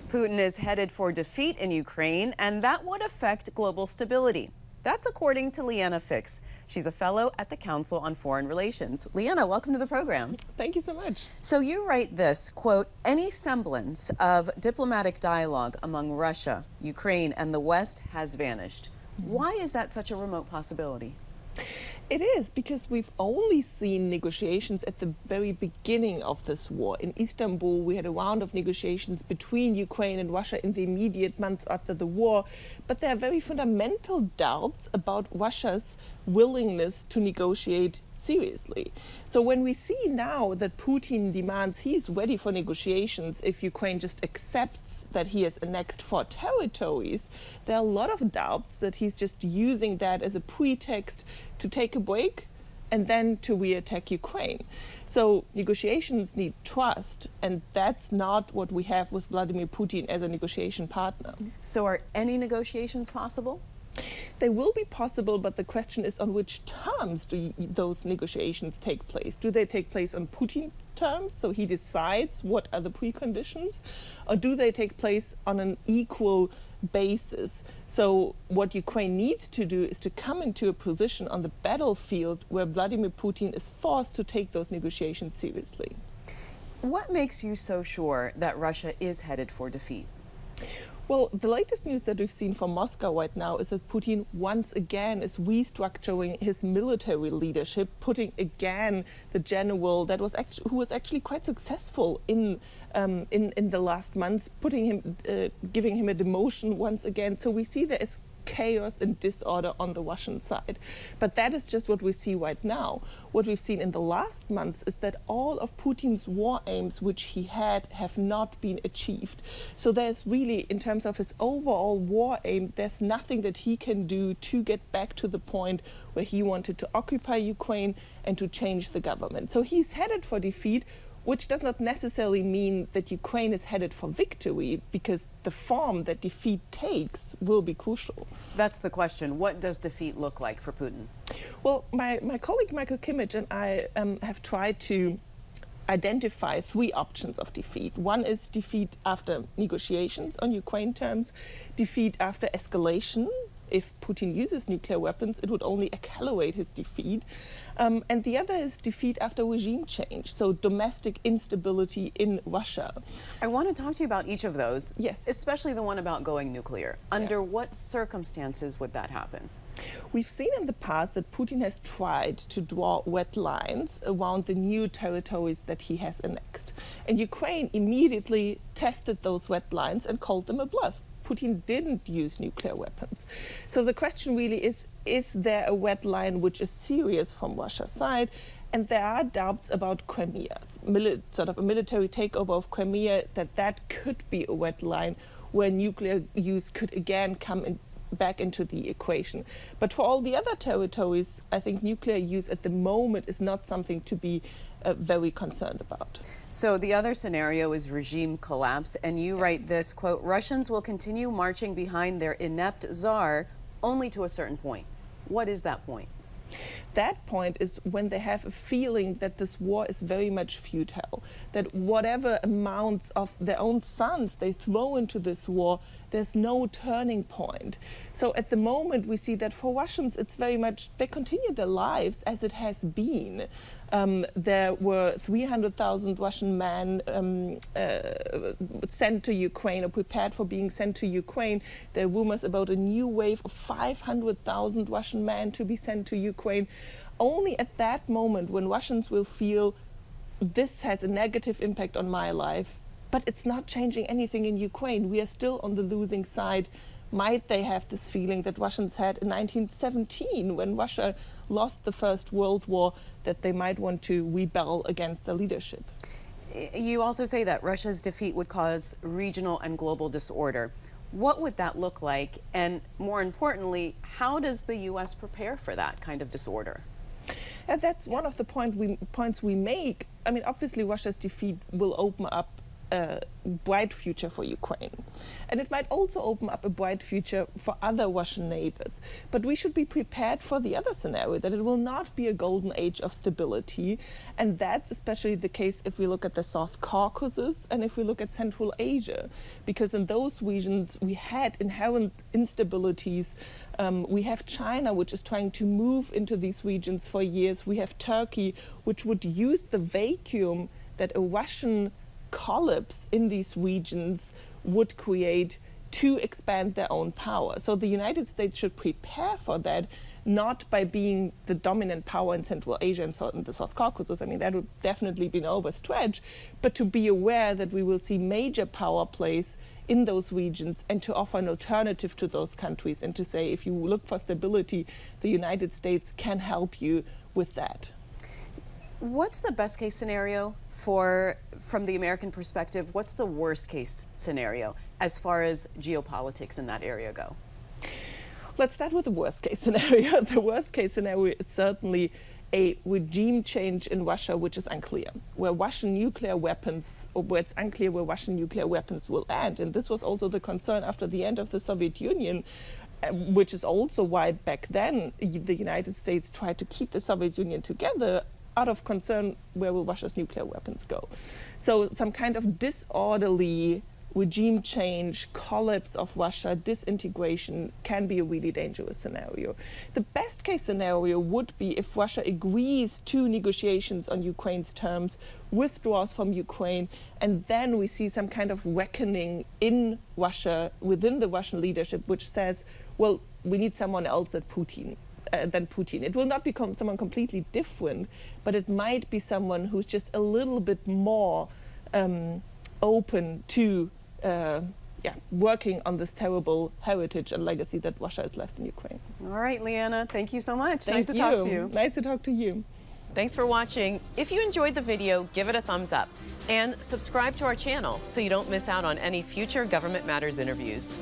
Putin is headed for defeat in Ukraine, and that would affect global stability. That's according to Liana Fix. She's a fellow at the Council on Foreign Relations. Liana, welcome to the program. Thank you so much. So you write this, quote, any semblance of diplomatic dialogue among Russia, Ukraine, and the West has vanished. Why is that such a remote possibility? It is because we've only seen negotiations at the very beginning of this war. In Istanbul, we had a round of negotiations between Ukraine and Russia in the immediate months after the war. But there are very fundamental doubts about Russia's willingness to negotiate seriously. So when we see now that Putin demands he's ready for negotiations if Ukraine just accepts that he has annexed 4 territories, there are a lot of doubts that he's just using that as a pretext to take a break and then to re-attack Ukraine. So negotiations need trust, and that's not what we have with Vladimir Putin as a negotiation partner. So are any negotiations possible? They will be possible, but the question is on which terms do those negotiations take place? Do they take place on Putin's terms, so he decides what are the preconditions, or do they take place on an equal basis? So what Ukraine needs to do is to come into a position on the battlefield where Vladimir Putin is forced to take those negotiations seriously. What makes you so sure that Russia is headed for defeat? Well, the latest news that we've seen from Moscow right now is that Putin once again is restructuring his military leadership, putting again the general that was who was actually quite successful in the last months, putting him, giving him a demotion once again. So we see there is chaos and disorder on the Russian side. But that is just what we see right now. What we've seen in the last months is that all of Putin's war aims, which he had, have not been achieved. So there's really, in terms of his overall war aim, there's nothing that he can do to get back to the point where he wanted to occupy Ukraine and to change the government. So he's headed for defeat, which does not necessarily mean that Ukraine is headed for victory, because the form that defeat takes will be crucial. That's the question. What does defeat look like for Putin? Well, my colleague Michael Kimmich and I have tried to identify 3 options of defeat. One is defeat after negotiations on Ukraine terms, defeat after escalation. If Putin uses nuclear weapons, it would only accelerate his defeat. And the other is defeat after regime change, so domestic instability in Russia. I want to talk to you about each of those, yes, especially the one about going nuclear. Under what circumstances would that happen? We've seen in the past that Putin has tried to draw red lines around the new territories that he has annexed. And Ukraine immediately tested those red lines and called them a bluff. Putin didn't use nuclear weapons. So the question really is there a red line which is serious from Russia's side? And there are doubts about Crimea, sort of a military takeover of Crimea, that could be a red line where nuclear use could again come back into the equation. But for all the other territories, I think nuclear use at the moment is not something to be very concerned about. So the other scenario is regime collapse, and you write this, quote, Russians will continue marching behind their inept czar only to a certain point. What is that point? That point is when they have a feeling that this war is very much futile, that whatever amounts of their own sons they throw into this war, there's no turning point. So at the moment we see that for Russians it's very much, they continue their lives as it has been. There were 300,000 Russian men sent to Ukraine or prepared for being sent to Ukraine. There are rumors about a new wave of 500,000 Russian men to be sent to Ukraine. Only at that moment when Russians will feel this has a negative impact on my life, but it's not changing anything in Ukraine. We are still on the losing side. Might they have this feeling that Russians had in 1917 when Russia lost the First World War, that they might want to rebel against the leadership? You also say that Russia's defeat would cause regional and global disorder. What would that look like? And more importantly, how does the U.S. prepare for that kind of disorder? And that's one of the points we make. I mean, obviously Russia's defeat will open up a bright future for Ukraine. And it might also open up a bright future for other Russian neighbors. But we should be prepared for the other scenario, that it will not be a golden age of stability. And that's especially the case if we look at the South Caucasus and if we look at Central Asia. Because in those regions, we had inherent instabilities. We have China, which is trying to move into these regions for years. We have Turkey, which would use the vacuum that a Russian collapse in these regions would create to expand their own power. So the United States should prepare for that, not by being the dominant power in Central Asia and the South Caucasus. I mean, that would definitely be an overstretch, but to be aware that we will see major power plays in those regions and to offer an alternative to those countries and to say, if you look for stability, the United States can help you with that. What's the best case scenario from the American perspective? What's the worst case scenario as far as geopolitics in that area go? Let's start with the worst case scenario. The worst case scenario is certainly a regime change in Russia, which is unclear, where Russian nuclear weapons, or where it's unclear where Russian nuclear weapons will end. And this was also the concern after the end of the Soviet Union, which is also why back then the United States tried to keep the Soviet Union together, out of concern where will Russia's nuclear weapons go. So some kind of disorderly regime change, collapse of Russia, disintegration can be a really dangerous scenario. The best case scenario would be if Russia agrees to negotiations on Ukraine's terms, withdraws from Ukraine, and then we see some kind of reckoning in Russia, within the Russian leadership, which says, well, we need someone else than Putin. It will not become someone completely different, but it might be someone who's just a little bit more open to working on this terrible heritage and legacy that Russia has left in Ukraine. All right, Liana, thank you so much. Nice to talk to you. Nice to talk to you. Thanks for watching. If you enjoyed the video, give it a thumbs up and subscribe to our channel so you don't miss out on any future Government Matters interviews.